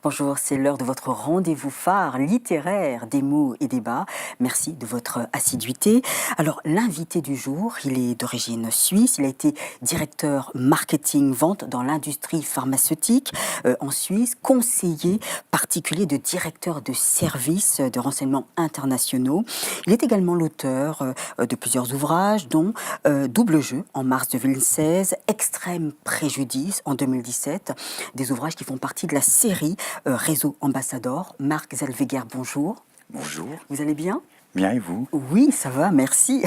Bonjour, c'est l'heure de votre rendez-vous phare littéraire des mots et débats. Merci de votre assiduité. Alors, l'invité du jour, il est d'origine suisse. Il a été directeur marketing-vente dans l'industrie pharmaceutique en Suisse, conseiller particulier de directeur de services de renseignements internationaux. Il est également l'auteur de plusieurs ouvrages, dont Double jeu en mars 2016, Extrême préjudice en 2017, des ouvrages qui font partie de la série Réseau Ambassador. Marc Zellweger, bonjour. Bonjour. Vous allez bien? Bien, et vous? Oui, ça va, merci.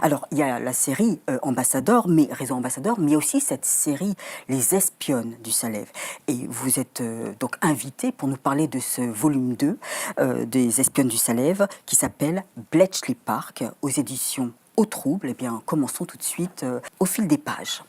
Alors, il y a la série Ambassador, mais Réseau Ambassador, mais il y a aussi cette série Les Espionnes du Salève. Et vous êtes donc invité pour nous parler de ce volume 2 des Espionnes du Salève qui s'appelle Bletchley Park aux éditions Au Trouble. Eh bien, commençons tout de suite au fil des pages.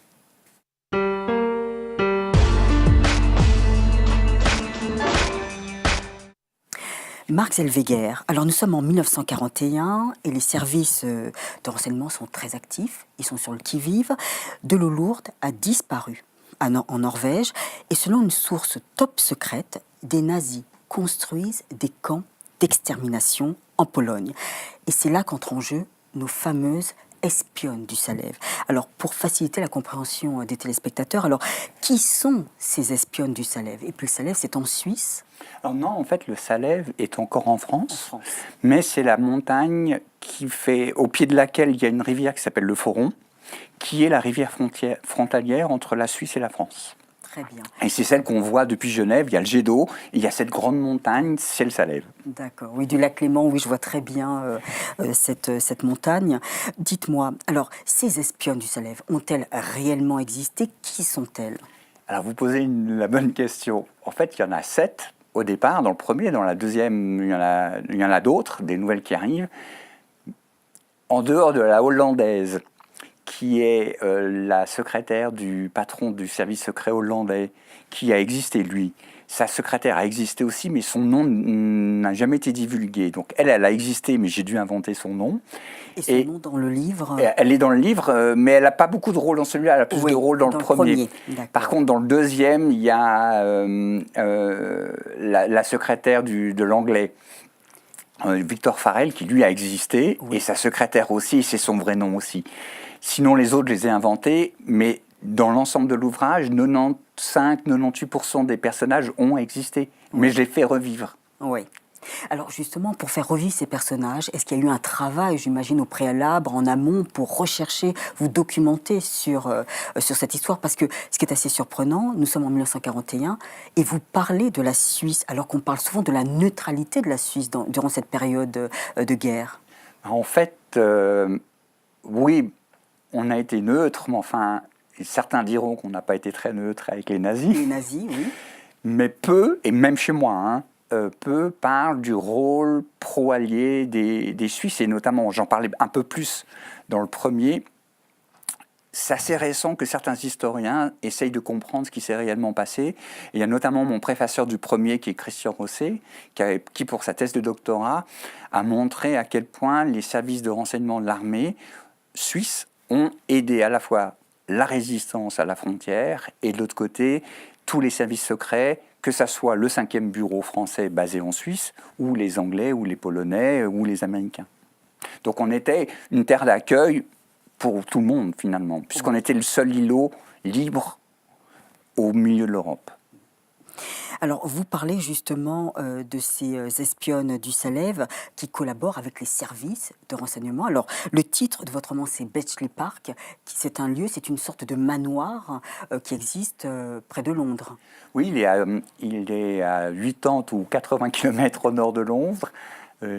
Marc Zellweger, alors nous sommes en 1941 et les services de renseignement sont très actifs, ils sont sur le qui-vive. De l'eau lourde a disparu en Norvège et selon une source top secrète, des nazis construisent des camps d'extermination en Pologne. Et c'est là qu'entrent en jeu nos fameuses espionnes du Salève. Alors, pour faciliter la compréhension des téléspectateurs, alors, qui sont ces espionnes du Salève? Et puis le Salève, c'est en Suisse? Alors non, en fait, le Salève est encore en France, mais c'est la montagne au pied de laquelle il y a une rivière qui s'appelle le Foron, qui est la rivière frontalière entre la Suisse et la France. Très bien. Et c'est celle qu'on voit depuis Genève, il y a le jet d'eau, il y a cette grande montagne, c'est le Salève. D'accord, oui, du lac Léman, oui, je vois très bien cette montagne. Dites-moi, alors, ces espionnes du Salève ont-elles réellement existé? Qui sont-elles? Alors vous posez la bonne question. En fait, il y en a 7 au départ, dans le premier, dans la deuxième, il y en a d'autres, des nouvelles qui arrivent. En dehors de la hollandaise, qui est la secrétaire du patron du service secret hollandais, qui a existé, lui. Sa secrétaire a existé aussi, mais son nom n'a jamais été divulgué. Donc elle a existé, mais j'ai dû inventer son nom. Et son nom dans le livre? Elle est dans le livre, mais elle n'a pas beaucoup de rôle dans celui-là, elle a plus de rôle dans le premier. Par contre, dans le deuxième, il y a la secrétaire de l'anglais. Victor Farrell, qui lui a existé, et sa secrétaire aussi, c'est son vrai nom aussi. Sinon, les autres, je les ai inventés, mais dans l'ensemble de l'ouvrage, 95-98% des personnages ont existé, mais je les fais revivre. Oui. Alors justement, pour faire revivre ces personnages, est-ce qu'il y a eu un travail, j'imagine, au préalable, en amont, pour rechercher, vous documenter sur cette histoire? Parce que ce qui est assez surprenant, nous sommes en 1941, et vous parlez de la Suisse, alors qu'on parle souvent de la neutralité de la Suisse durant cette période de guerre. En fait, oui, on a été neutre, mais enfin, certains diront qu'on n'a pas été très neutre avec les nazis. Les nazis, oui. Mais peu, et même chez moi, peu parlent du rôle pro-allié des Suisses, et notamment, j'en parlais un peu plus dans le premier, c'est assez récent que certains historiens essayent de comprendre ce qui s'est réellement passé. Et il y a notamment mon préfasseur du premier, qui est Christian Rosset, qui pour sa thèse de doctorat, a montré à quel point les services de renseignement de l'armée suisse ont aidé à la fois la résistance à la frontière et de l'autre côté, tous les services secrets, que ce soit le 5e bureau français basé en Suisse, ou les Anglais, ou les Polonais, ou les Américains. Donc on était une terre d'accueil pour tout le monde finalement, puisqu'on était le seul îlot libre au milieu de l'Europe. Alors, vous parlez justement de ces espionnes du Salève qui collaborent avec les services de renseignement. Alors, le titre de votre roman, c'est Bletchley Park. C'est un lieu, c'est une sorte de manoir qui existe près de Londres. Oui, il est à 80 ou 80 km au nord de Londres.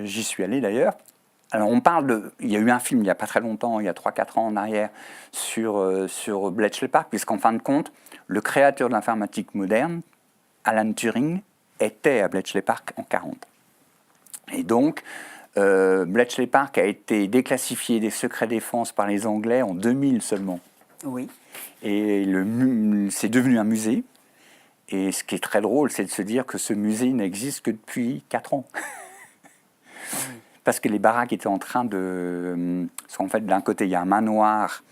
J'y suis allé d'ailleurs. Alors, il y a eu un film il n'y a pas très longtemps, il y a 3-4 ans en arrière, sur Bletchley Park, puisqu'en fin de compte, le créateur de l'informatique moderne, Alan Turing, était à Bletchley Park en 1940. Et donc, Bletchley Park a été déclassifié des secrets défense par les Anglais en 2000 seulement. Oui. Et c'est devenu un musée. Et ce qui est très drôle, c'est de se dire que ce musée n'existe que depuis 4 ans. parce que les baraques étaient en train de... Parce qu'en fait, d'un côté, il y a un manoir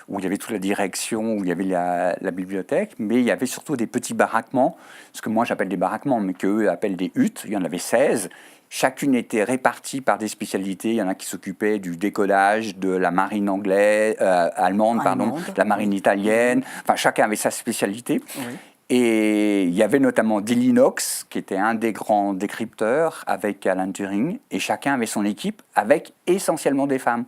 où il y avait toute la direction, où il y avait la bibliothèque, mais il y avait surtout des petits baraquements, ce que moi j'appelle des baraquements, mais qu'eux appellent des huttes. Il y en avait 16. Chacune était répartie par des spécialités. Il y en a qui s'occupaient du décollage de la marine allemande, de la marine italienne. Enfin, chacun avait sa spécialité. Oui. Et il y avait notamment Dilly Knox, qui était un des grands décrypteurs, avec Alan Turing. Et chacun avait son équipe, avec essentiellement des femmes.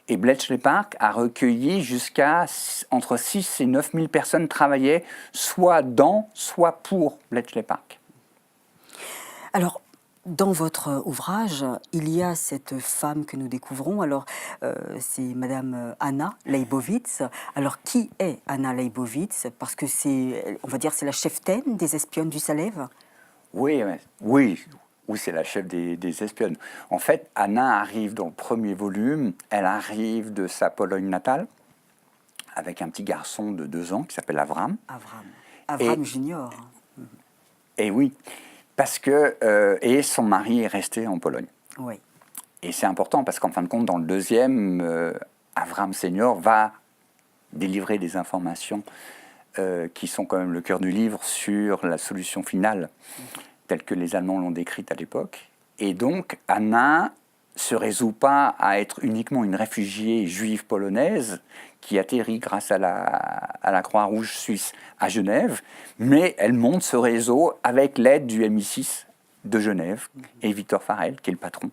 Et Bletchley Park a recueilli jusqu'à entre 6 et 9 000 personnes travaillaient soit dans, soit pour Bletchley Park. Alors, dans votre ouvrage, il y a cette femme que nous découvrons. Alors, c'est Madame Anna Leibovitz. Alors, qui est Anna Leibovitz? Parce que c'est, on va dire, c'est la cheftaine des espionnes du Salève. Oui, c'est la chef des espionnes. En fait, Anna arrive dans le premier volume. Elle arrive de sa Pologne natale avec un petit garçon de 2 ans qui s'appelle Avram. Avram Junior. Et oui. Parce que et son mari est resté en Pologne. Oui. Et c'est important parce qu'en fin de compte, dans le deuxième, Avram Senior va délivrer des informations qui sont quand même le cœur du livre sur la solution finale, telle que les Allemands l'ont décrite à l'époque. Et donc, Anna se résout pas à être uniquement une réfugiée juive polonaise qui atterrit grâce à la Croix-Rouge suisse à Genève, mais elle monte ce réseau avec l'aide du MI6 de Genève et Victor Farrell, qui est le patron.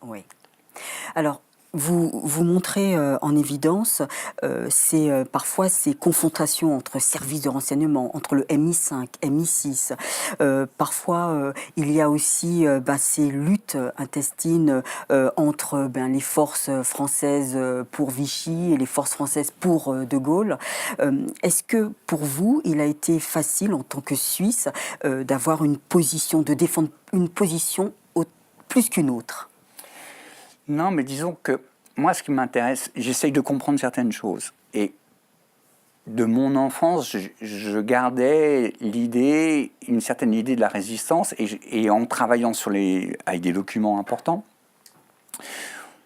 Oui. Alors, vous montrez en évidence parfois ces confrontations entre services de renseignement, entre le MI5, MI6. Parfois, il y a aussi ces luttes intestines entre les forces françaises pour Vichy et les forces françaises pour De Gaulle. Est-ce que pour vous, il a été facile en tant que Suisse d'avoir une position, de défendre une position plus qu'une autre ? Non, mais disons que moi, ce qui m'intéresse, j'essaye de comprendre certaines choses. Et de mon enfance, je gardais une certaine idée de la résistance. Et en travaillant avec des documents importants,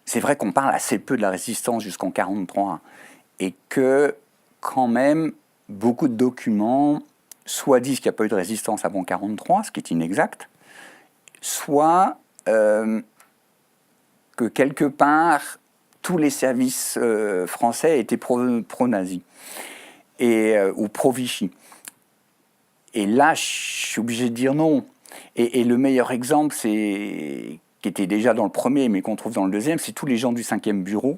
c'est vrai qu'on parle assez peu de la résistance jusqu'en 1943. Et que, quand même, beaucoup de documents soit disent qu'il n'y a pas eu de résistance avant 1943, ce qui est inexact, soit... que quelque part, tous les services français étaient pro-nazis ou pro-Vichy. Et là, je suis obligé de dire non. Et le meilleur exemple, qui était déjà dans le premier, mais qu'on trouve dans le deuxième, c'est tous les gens du 5e bureau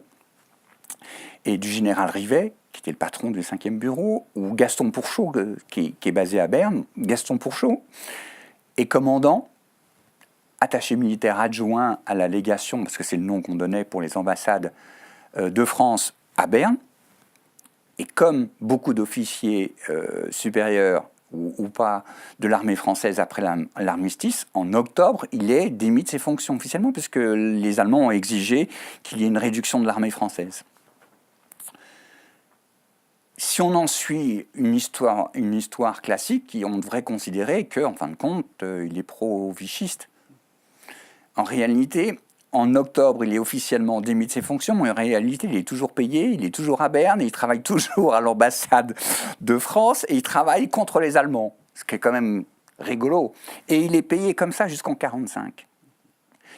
et du général Rivet, qui était le patron du 5e bureau, ou Gaston Pourchot, qui est basé à Berne. Gaston Pourchot est commandant, attaché militaire adjoint à la légation, parce que c'est le nom qu'on donnait pour les ambassades de France à Berne. Et comme beaucoup d'officiers supérieurs ou pas de l'armée française après l'armistice, en octobre, il est démis de ses fonctions officiellement, puisque les Allemands ont exigé qu'il y ait une réduction de l'armée française. Si on en suit une histoire classique, on devrait considérer qu'en fin de compte, il est pro-vichiste. En réalité, en octobre, il est officiellement démis de ses fonctions, mais en réalité, il est toujours payé, il est toujours à Berne, il travaille toujours à l'ambassade de France et il travaille contre les Allemands, ce qui est quand même rigolo. Et il est payé comme ça jusqu'en 1945.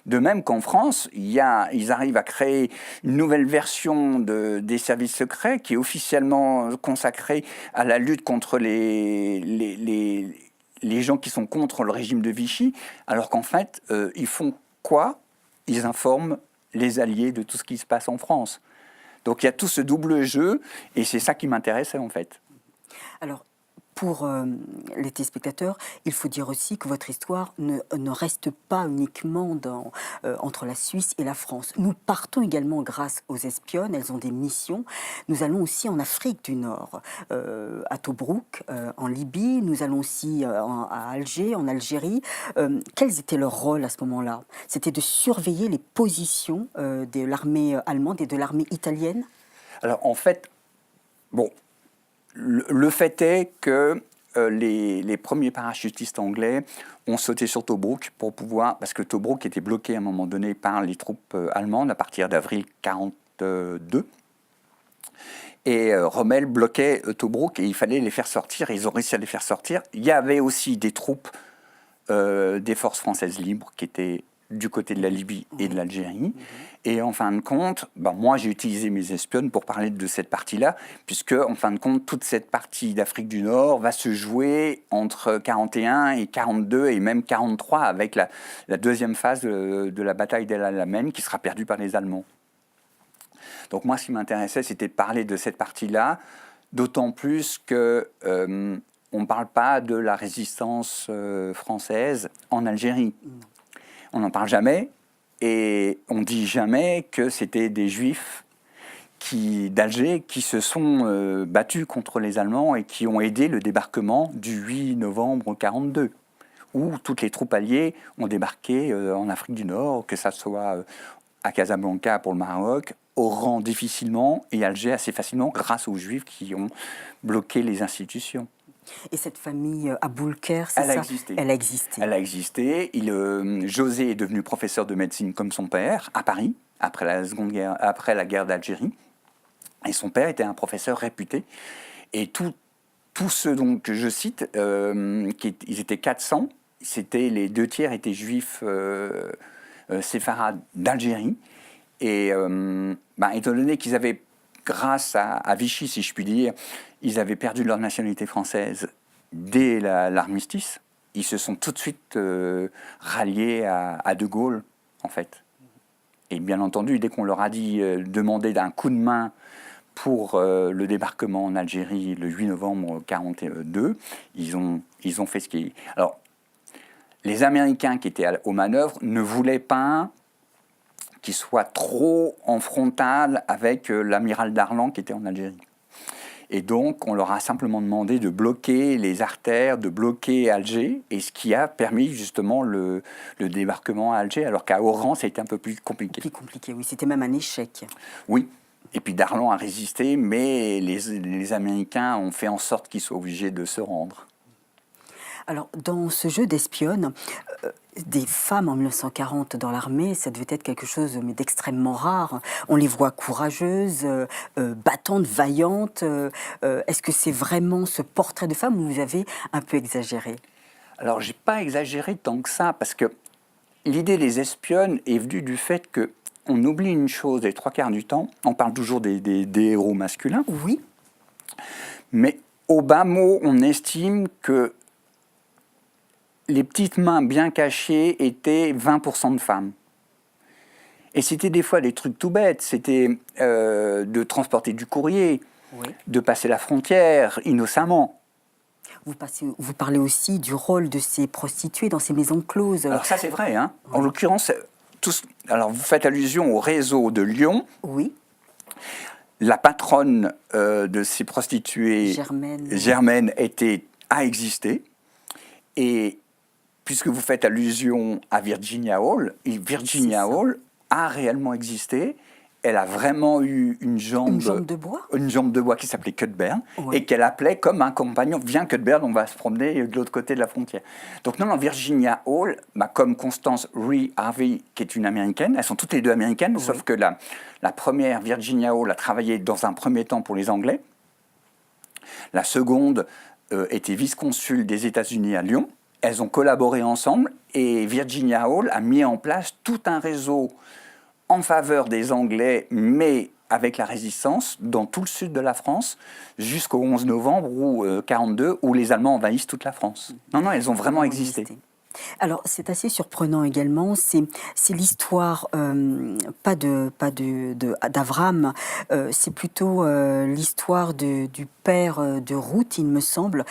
De même qu'en France, ils arrivent à créer une nouvelle version des services secrets qui est officiellement consacrée à la lutte contre les gens qui sont contre le régime de Vichy, alors qu'en fait, ils font quoi? Ils informent les alliés de tout ce qui se passe en France. Donc il y a tout ce double jeu, et c'est ça qui m'intéressait en fait. Alors, pour les téléspectateurs, il faut dire aussi que votre histoire ne reste pas uniquement entre la Suisse et la France. Nous partons également grâce aux espionnes, elles ont des missions. Nous allons aussi en Afrique du Nord, à Tobrouk, en Libye. Nous allons aussi à Alger, en Algérie. Quels étaient leurs rôles à ce moment-là? C'était de surveiller les positions de l'armée allemande et de l'armée italienne? Alors en fait, bon... Le fait est que les premiers parachutistes anglais ont sauté sur Tobrouk pour pouvoir, parce que Tobrouk était bloqué à un moment donné par les troupes allemandes à partir d'avril 1942. Et Rommel bloquait Tobrouk et il fallait les faire sortir. Et ils ont réussi à les faire sortir. Il y avait aussi des troupes des forces françaises libres qui étaient du côté de la Libye et de l'Algérie. Et en fin de compte, moi j'ai utilisé mes espionnes pour parler de cette partie-là, puisque en fin de compte, toute cette partie d'Afrique du Nord va se jouer entre 41 et 42 et même 43 avec la deuxième phase de la bataille d'El Alamein qui sera perdue par les Allemands. Donc moi, ce qui m'intéressait, c'était de parler de cette partie-là, d'autant plus que on ne parle pas de la résistance française en Algérie. On n'en parle jamais, et on ne dit jamais que c'était des Juifs d'Alger qui se sont battus contre les Allemands et qui ont aidé le débarquement du 8 novembre 1942, où toutes les troupes alliées ont débarqué en Afrique du Nord, que ça soit à Casablanca pour le Maroc, Oran difficilement et Alger assez facilement grâce aux Juifs qui ont bloqué les institutions. Et cette famille Aboulker, c'est Elle a ça? existé. Elle a existé. Elle a existé. José est devenu professeur de médecine comme son père à Paris après la guerre d'Algérie. Et son père était un professeur réputé. Et tous ceux donc, que je cite, ils étaient 400. Les 2 tiers étaient juifs séfarades d'Algérie. Et étant donné qu'ils avaient, grâce à Vichy, si je puis dire, ils avaient perdu leur nationalité française dès l'armistice, ils se sont tout de suite ralliés à De Gaulle, en fait. Et bien entendu, dès qu'on leur a dit demander d'un coup de main pour le débarquement en Algérie le 8 novembre 1942, ils ont fait ce qui... Alors, les Américains qui étaient aux manœuvres ne voulaient pas qu'ils soient trop en frontal avec l'amiral Darlan qui était en Algérie. Et donc, on leur a simplement demandé de bloquer les artères, de bloquer Alger, et ce qui a permis justement le débarquement à Alger, alors qu'à Oran, ça a été un peu plus compliqué. Plus compliqué, oui. C'était même un échec. Oui. Et puis Darlan a résisté, mais les Américains ont fait en sorte qu'ils soient obligés de se rendre. Alors, dans ce jeu d'espionne, des femmes en 1940 dans l'armée, ça devait être quelque chose d'extrêmement rare. On les voit courageuses, battantes, vaillantes. Est-ce que c'est vraiment ce portrait de femme où vous avez un peu exagéré? Alors, j'ai pas exagéré tant que ça, parce que l'idée des espionnes est venue du fait qu'on oublie une chose les 3/4 du temps. On parle toujours des héros masculins. Oui. Mais au bas mot, on estime que les petites mains bien cachées étaient 20% de femmes. Et c'était des fois des trucs tout bêtes. C'était de transporter du courrier, oui, de passer la frontière innocemment. Vous parlez aussi du rôle de ces prostituées dans ces maisons closes. Alors ça, c'est vrai. Hein. Oui. En l'occurrence, alors vous faites allusion au réseau de Lyon. Oui. La patronne de ces prostituées, Germaine, a existé. Et puisque vous faites allusion à Virginia Hall, Hall a réellement existé. Elle a vraiment eu une jambe de bois. Une jambe de bois qui s'appelait Cuthbert, oui, et qu'elle appelait comme un compagnon. Viens Cuthbert, on va se promener de l'autre côté de la frontière. Donc non, Virginia Hall, comme Constance Rhea Harvey, qui est une Américaine, elles sont toutes les deux américaines, oui, sauf que la première, Virginia Hall, a travaillé dans un premier temps pour les Anglais. La seconde était vice-consul des États-Unis à Lyon. Elles ont collaboré ensemble et Virginia Hall a mis en place tout un réseau en faveur des Anglais, mais avec la résistance dans tout le sud de la France, jusqu'au 11 novembre 1942, où les Allemands envahissent toute la France. Non, elles ont vraiment existé. Alors, c'est assez surprenant également, c'est l'histoire, pas d'Avram, c'est plutôt l'histoire du père de Ruth, il me semble,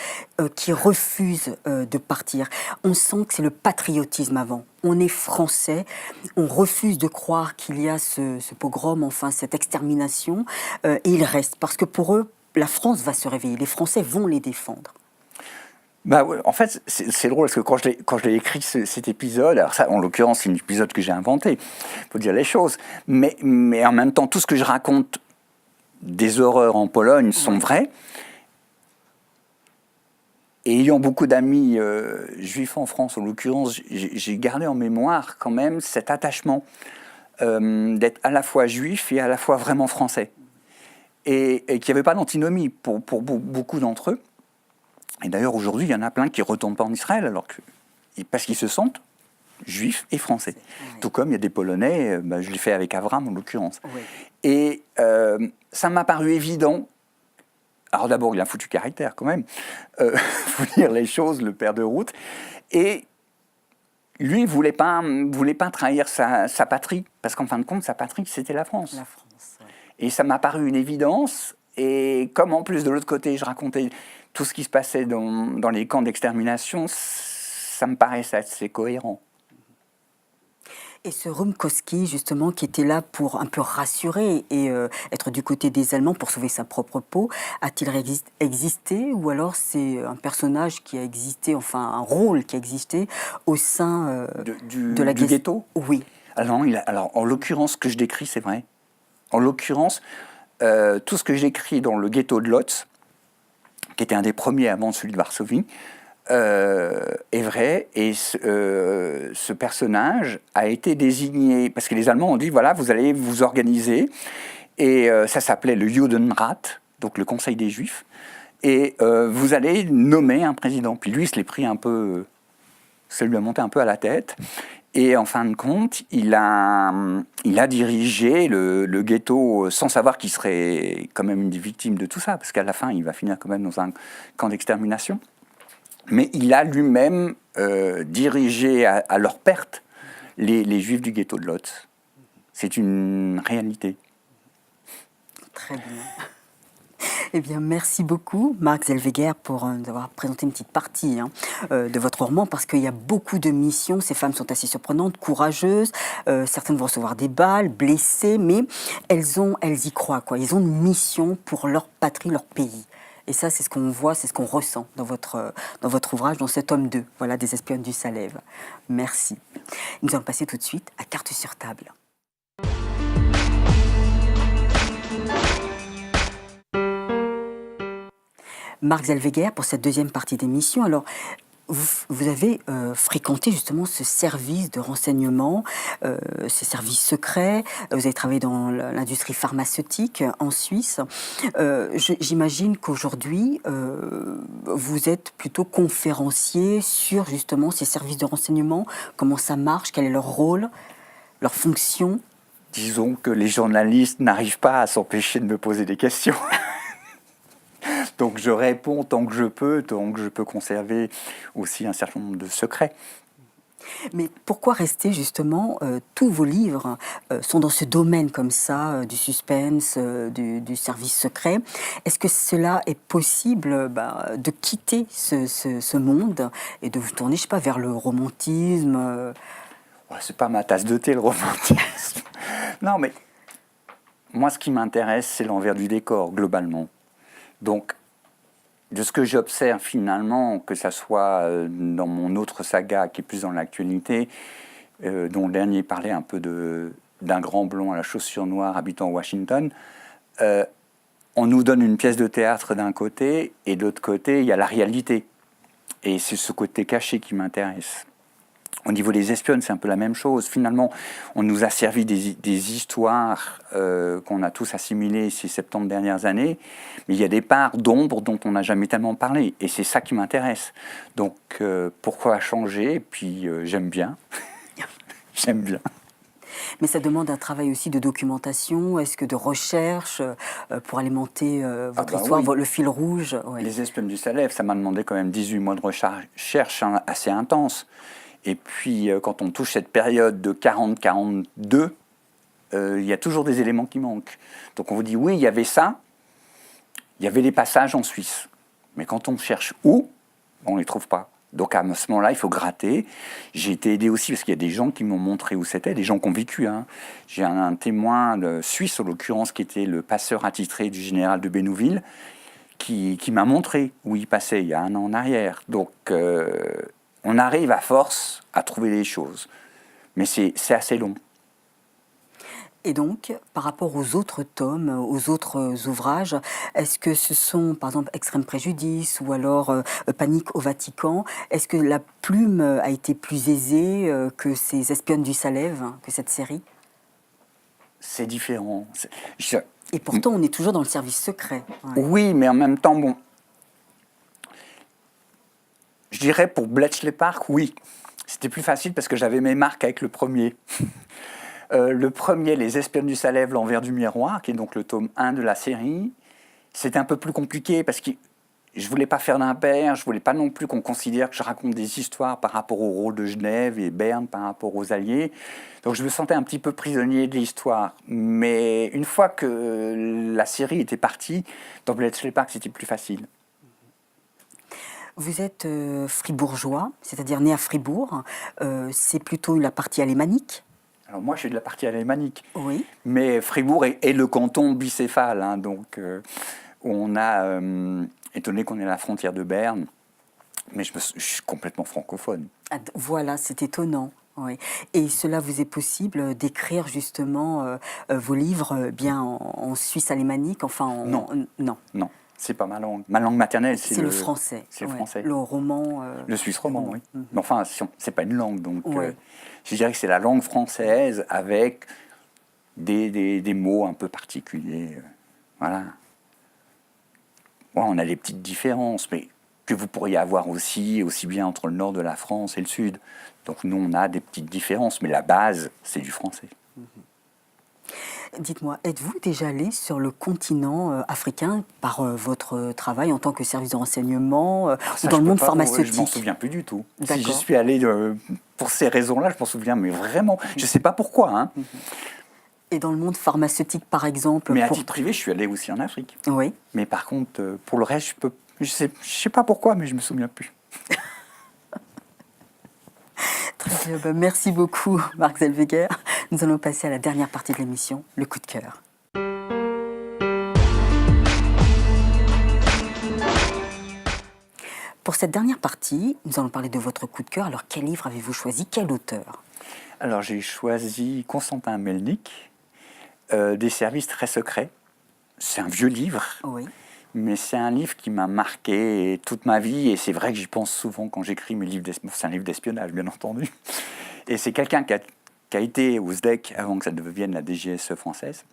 qui refuse de partir. On sent que c'est le patriotisme avant. On est français, on refuse de croire qu'il y a ce pogrom, enfin cette extermination, et ils restent, parce que pour eux, la France va se réveiller, les Français vont les défendre. En fait, c'est drôle parce que quand je l'ai écrit cet épisode, alors ça, en l'occurrence, c'est un épisode que j'ai inventé, il faut dire les choses, mais en même temps, tout ce que je raconte des horreurs en Pologne sont vraies. Et ayant beaucoup d'amis juifs en France, en l'occurrence, j'ai gardé en mémoire quand même cet attachement d'être à la fois juif et à la fois vraiment français. Et qu'il n'y avait pas d'antinomie pour beaucoup d'entre eux. Et d'ailleurs, aujourd'hui, il y en a plein qui ne retournent pas en Israël parce qu'ils se sentent juifs et français. Oui. Tout comme il y a des Polonais, je l'ai fait avec Avram en l'occurrence. Oui. Et ça m'a paru évident. Alors d'abord, il a un foutu caractère quand même. Faut dire les choses, le père de route. Et lui, il ne voulait pas trahir sa patrie, parce qu'en fin de compte, sa patrie, c'était la France. La France, ouais. Et ça m'a paru une évidence. Et comme en plus, de l'autre côté, je racontais tout ce qui se passait dans les camps d'extermination, ça me paraissait assez cohérent. Et ce Rumkowski, justement, qui était là pour un peu rassurer et être du côté des Allemands pour sauver sa propre peau, a-t-il existé ou alors c'est un personnage qui a existé, enfin un rôle qui a existé au sein de la du ghetto? Oui. Alors, en l'occurrence, ce que je décris, c'est vrai. En l'occurrence, tout ce que j'écris dans le ghetto de Lodz, qui était un des premiers avant celui de Varsovie, est vrai, et ce personnage a été désigné, parce que les Allemands ont dit, voilà, vous allez vous organiser, et ça s'appelait le Judenrat, donc le Conseil des Juifs, et vous allez nommer un président. Puis lui, il se l'est pris un peu, ça lui a monté un peu à la tête, et en fin de compte, il a dirigé le ghetto sans savoir qu'il serait quand même une des victimes de tout ça, parce qu'à la fin, il va finir quand même dans un camp d'extermination. Mais il a lui-même dirigé à leur perte les Juifs du ghetto de Lodz. C'est une réalité. Très bien. Eh bien, merci beaucoup, Marc Zellweger, pour nous avoir présenté une petite partie de votre roman, parce qu'il y a beaucoup de missions. Ces femmes sont assez surprenantes, courageuses. Certaines vont recevoir des balles, blessées, mais elles y croient, quoi. Ils ont une mission pour leur patrie, leur pays. Et ça, c'est ce qu'on voit, c'est ce qu'on ressent dans votre ouvrage, dans cet homme 2, voilà, des espionnes du Salève. Merci. Nous allons passer tout de suite à Carte sur table. Marc Zellweger, pour cette deuxième partie d'émission. Alors, vous avez fréquenté justement ce service de renseignement, ces services secrets. Vous avez travaillé dans l'industrie pharmaceutique en Suisse. J'imagine qu'aujourd'hui, vous êtes plutôt conférencier sur justement ces services de renseignement, comment ça marche, quel est leur rôle, leur fonction. Disons que les journalistes n'arrivent pas à s'empêcher de me poser des questions. Donc je réponds tant que je peux conserver aussi un certain nombre de secrets. Mais pourquoi rester justement, tous vos livres sont dans ce domaine comme ça, du suspense, du service secret. Est-ce que cela est possible de quitter ce monde et de vous tourner, je sais pas, vers le romantisme C'est pas ma tasse de thé, le romantisme. Non, mais moi ce qui m'intéresse, c'est l'envers du décor, globalement. Donc, de ce que j'observe finalement, que ça soit dans mon autre saga qui est plus dans l'actualité, dont le dernier parlait un peu d'un grand blond à la chaussure noire habitant Washington, on nous donne une pièce de théâtre d'un côté, et de l'autre côté, il y a la réalité. Et c'est ce côté caché qui m'intéresse. Au niveau des espionnes, c'est un peu la même chose. Finalement, on nous a servi des histoires qu'on a tous assimilées ces 70 dernières années, mais il y a des parts d'ombre dont on n'a jamais tellement parlé, et c'est ça qui m'intéresse. Donc, pourquoi changer? Et puis, j'aime bien. J'aime bien. Mais ça demande un travail aussi de documentation, est-ce que de recherche, pour alimenter votre histoire, oui. Le fil rouge. Ouais. Les espionnes du Salève, ça m'a demandé quand même 18 mois de recherche assez intense. Et puis, quand on touche cette période de 40-42, il y a toujours des éléments qui manquent. Donc on vous dit, oui, il y avait ça, il y avait les passages en Suisse. Mais quand on cherche où, on ne les trouve pas. Donc à ce moment-là, il faut gratter. J'ai été aidé aussi parce qu'il y a des gens qui m'ont montré où c'était, des gens qui ont vécu. Hein. J'ai un témoin suisse, en l'occurrence, qui était le passeur attitré du général de Bénouville, qui m'a montré où il passait il y a 1 an en arrière. Donc... on arrive à force à trouver les choses, mais c'est assez long. Et donc, par rapport aux autres tomes, aux autres ouvrages, est-ce que ce sont, par exemple, Extrême Préjudice ou alors Panique au Vatican, est-ce que la plume a été plus aisée que ces Espionnes du Salève, hein, que cette série? C'est différent. Et pourtant, on est toujours dans le service secret. Ouais. Oui, mais en même temps, bon, je dirais pour Bletchley Park, oui. C'était plus facile parce que j'avais mes marques avec le premier. Le premier, Les Espionnes du Salève, l'envers du miroir, qui est donc le tome 1 de la série, c'était un peu plus compliqué parce que je ne voulais pas faire d'impair, je ne voulais pas non plus qu'on considère que je raconte des histoires par rapport au rôle de Genève et Berne par rapport aux Alliés. Donc je me sentais un petit peu prisonnier de l'histoire. Mais une fois que la série était partie, dans Bletchley Park, c'était plus facile. Vous êtes fribourgeois, c'est-à-dire né à Fribourg. C'est plutôt la partie alémanique. Alors moi, je suis de la partie alémanique. Oui. Mais Fribourg est le canton bicéphale. Hein, donc on a, étonné qu'on ait la frontière de Berne, mais je suis complètement francophone. Ah, voilà, c'est étonnant. Oui. Et cela vous est possible d'écrire justement vos livres bien en suisse alémanique, enfin Non. Non. Non, c'est pas ma langue. Ma langue maternelle, C'est le français. C'est le ouais. français. Le roman. Le suisse roman, roman. oui. Mhm. Mais enfin, c'est pas une langue, donc Ouais. je dirais que c'est la langue française avec des mots un peu particuliers. Voilà. Ouais, on a des petites différences, mais que vous pourriez avoir aussi bien entre le nord de la France et le sud. Donc nous, on a des petites différences, mais la base, c'est du français. Dites-moi, êtes-vous déjà allé sur le continent africain par votre travail en tant que service de renseignement ou Ça, dans je le peux monde pas pharmaceutique? Je m'en souviens plus du tout. Si j'y D'accord. suis allé pour ces raisons-là, je m'en souviens, mais vraiment, je sais pas pourquoi. Hein. Et dans le monde pharmaceutique, par exemple Mais à titre privé, je suis allé aussi en Afrique. Oui. Mais par contre, pour le reste, je sais pas pourquoi, mais je me souviens plus. Très bien, merci beaucoup, Marc Zellweger. Nous allons passer à la dernière partie de l'émission, le coup de cœur. Pour cette dernière partie, nous allons parler de votre coup de cœur. Alors, quel livre avez-vous choisi? Quel auteur? Alors, j'ai choisi Constantin Melnick, Des services très secrets. C'est un vieux livre, Oui. mais c'est un livre qui m'a marqué toute ma vie. Et c'est vrai que j'y pense souvent quand j'écris mes livres d'espionnage. C'est un livre d'espionnage, bien entendu. Et c'est quelqu'un qui a été au SDEC avant que ça devienne la DGSE française.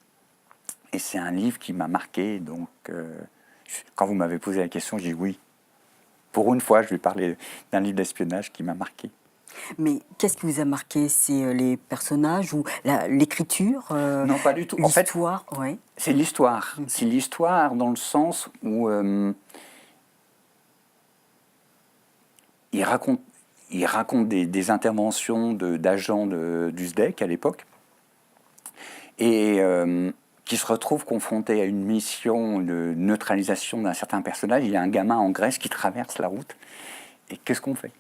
Et c'est un livre qui m'a marqué. Donc, quand vous m'avez posé la question, j'ai dit oui. Pour une fois, je vais parler d'un livre d'espionnage qui m'a marqué. Mais qu'est-ce qui vous a marqué? C'est les personnages ou l'écriture Non, pas du tout. En fait, l'histoire, ouais. c'est l'histoire. C'est l'histoire dans le sens où il raconte des interventions d'agents du SDEC à l'époque et qui se retrouvent confrontés à une mission de neutralisation d'un certain personnage. Il y a un gamin en Grèce qui traverse la route. Et qu'est-ce qu'on fait?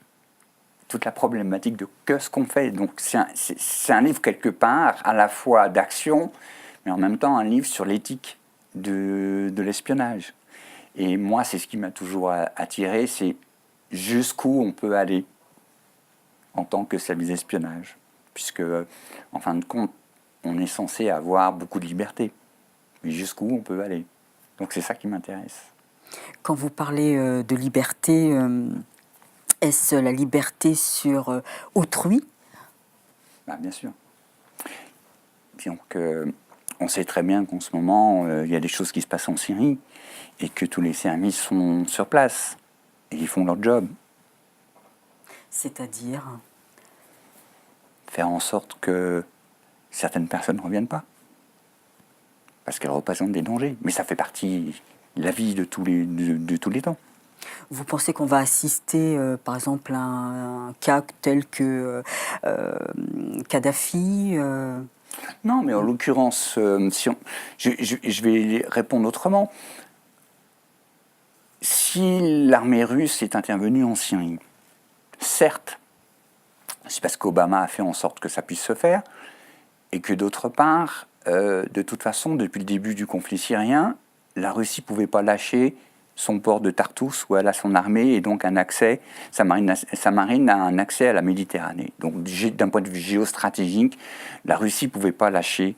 Toute la problématique de qu'est-ce qu'on fait. Donc c'est un livre quelque part à la fois d'action, mais en même temps un livre sur l'éthique de l'espionnage. Et moi, c'est ce qui m'a toujours attiré, c'est jusqu'où on peut aller en tant que service d'espionnage. Puisque, en fin de compte, on est censé avoir beaucoup de liberté. Mais jusqu'où on peut aller. Donc c'est ça qui m'intéresse. Quand vous parlez de liberté, est-ce la liberté sur autrui? Bien sûr. Donc, on sait très bien qu'en ce moment, il y a des choses qui se passent en Syrie et que tous les services sont sur place et ils font leur job. C'est-à-dire? Faire en sorte que certaines personnes ne reviennent pas. Parce qu'elles représentent des dangers. Mais ça fait partie de la vie de tous les temps. Vous pensez qu'on va assister, par exemple, à un cas tel que Kadhafi Non, mais en l'occurrence, je vais répondre autrement. Si l'armée russe est intervenue en Syrie, certes, c'est parce qu'Obama a fait en sorte que ça puisse se faire, et que d'autre part, de toute façon, depuis le début du conflit syrien, la Russie ne pouvait pas lâcher son port de Tartous où elle a son armée et donc un accès, sa marine a un accès à la Méditerranée. Donc d'un point de vue géostratégique, la Russie ne pouvait pas lâcher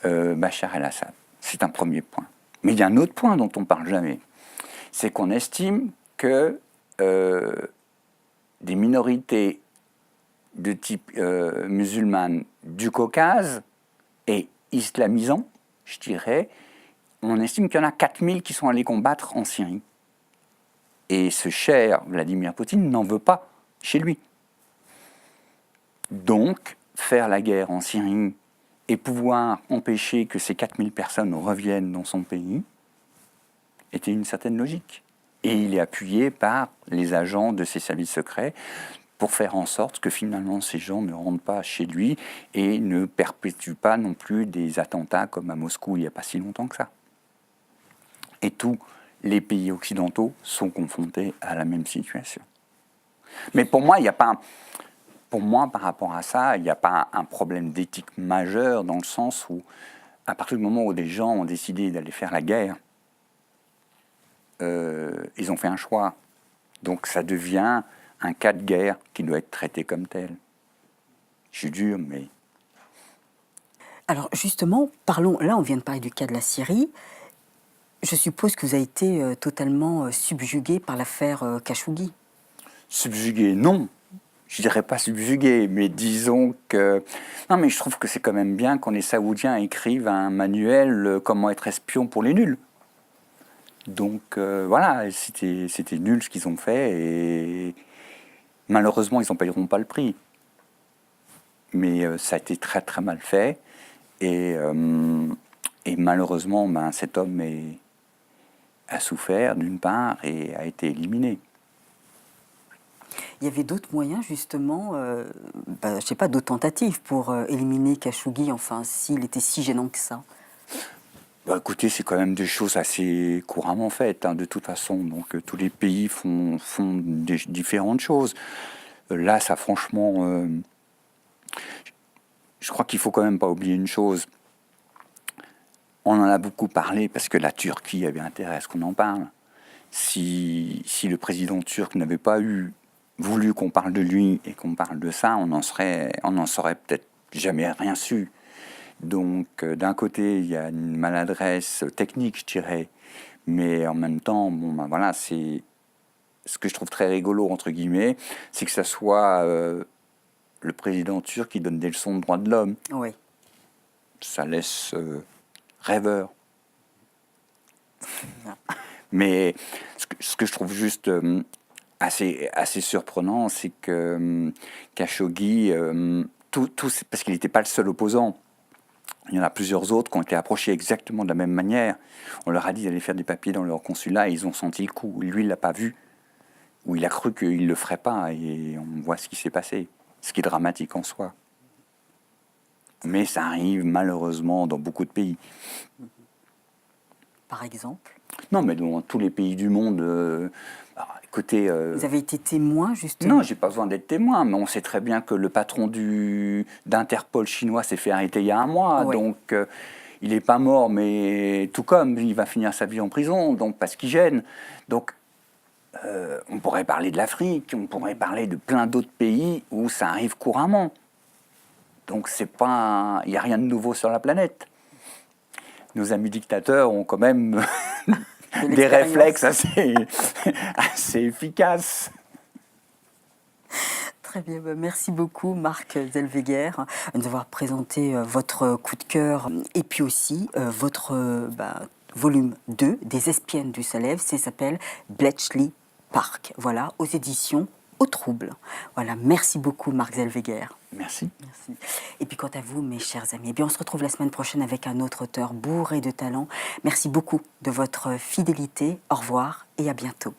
Bachar el-Assad. C'est un premier point. Mais il y a un autre point dont on ne parle jamais. C'est qu'on estime que des minorités de type musulmane du Caucase et islamisant, je dirais, on estime qu'il y en a 4000 qui sont allés combattre en Syrie. Et ce cher Vladimir Poutine n'en veut pas chez lui. Donc, faire la guerre en Syrie et pouvoir empêcher que ces 4000 personnes reviennent dans son pays était une certaine logique. Et il est appuyé par les agents de ses services secrets pour faire en sorte que finalement ces gens ne rentrent pas chez lui et ne perpétuent pas non plus des attentats comme à Moscou il n'y a pas si longtemps que ça. Et tous les pays occidentaux sont confrontés à la même situation. Mais pour moi, il n'y a pas... Pour moi, par rapport à ça, il n'y a pas un problème d'éthique majeur dans le sens où, à partir du moment où des gens ont décidé d'aller faire la guerre, ils ont fait un choix. Donc ça devient un cas de guerre qui doit être traité comme tel. Je suis dur, mais... Alors justement, parlons, là on vient de parler du cas de la Syrie. Je suppose que vous avez été totalement subjugué par l'affaire Khashoggi. Subjugué, non. Je dirais pas subjugué, mais disons que... Non, mais je trouve que c'est quand même bien quand les Saoudiens écrivent un manuel comment être espion pour les nuls. Donc voilà, c'était nul ce qu'ils ont fait et malheureusement ils n'en payeront pas le prix. Mais ça a été très très mal fait et malheureusement cet homme a souffert d'une part et a été éliminé. Il y avait d'autres moyens justement, je ne sais pas, d'autres tentatives pour éliminer Khashoggi, enfin s'il était si gênant que ça. Bah, écoutez, c'est quand même des choses assez couramment faites, hein, de toute façon. Donc tous les pays font différentes choses. Là, ça franchement... je crois qu'il faut quand même pas oublier une chose. On en a beaucoup parlé parce que la Turquie avait intérêt à ce qu'on en parle. Si le président turc n'avait pas voulu qu'on parle de lui et qu'on parle de ça, on n'en saurait peut-être jamais rien su. Donc, d'un côté, il y a une maladresse technique, je dirais, mais en même temps, voilà, c'est ce que je trouve très rigolo, entre guillemets, c'est que ça soit le président turc qui donne des leçons de droits de l'homme. Oui. Ça laisse rêveur. Mais ce que je trouve juste assez surprenant, c'est que Khashoggi, parce qu'il n'était pas le seul opposant. Il y en a plusieurs autres qui ont été approchés exactement de la même manière. On leur a dit d'aller faire des papiers dans leur consulat et ils ont senti le coup. Lui, il ne l'a pas vu. Ou il a cru qu'il ne le ferait pas. Et on voit ce qui s'est passé. Ce qui est dramatique en soi. Mais ça arrive malheureusement dans beaucoup de pays. Par exemple ? Non, mais dans tous les pays du monde... écoutez, vous avez été témoin, justement ? Non, j'ai pas besoin d'être témoin, mais on sait très bien que le patron d'Interpol chinois s'est fait arrêter il y a un mois, oui. Donc il n'est pas mort, mais tout comme il va finir sa vie en prison, donc parce qu'il gêne. Donc on pourrait parler de l'Afrique, on pourrait parler de plein d'autres pays où ça arrive couramment. Donc il n'y a rien de nouveau sur la planète. Nos amis dictateurs ont quand même... des réflexes assez efficaces. Très bien, merci beaucoup Marc Zellweger de nous avoir présenté votre coup de cœur et puis aussi votre volume 2 des Espiennes du Salève, ça s'appelle Bletchley Park, voilà, aux éditions Au Trouble. Voilà, merci beaucoup Marc Zellweger. Merci. Merci. Et puis quant à vous, mes chers amis, on se retrouve la semaine prochaine avec un autre auteur bourré de talent. Merci beaucoup de votre fidélité. Au revoir et à bientôt.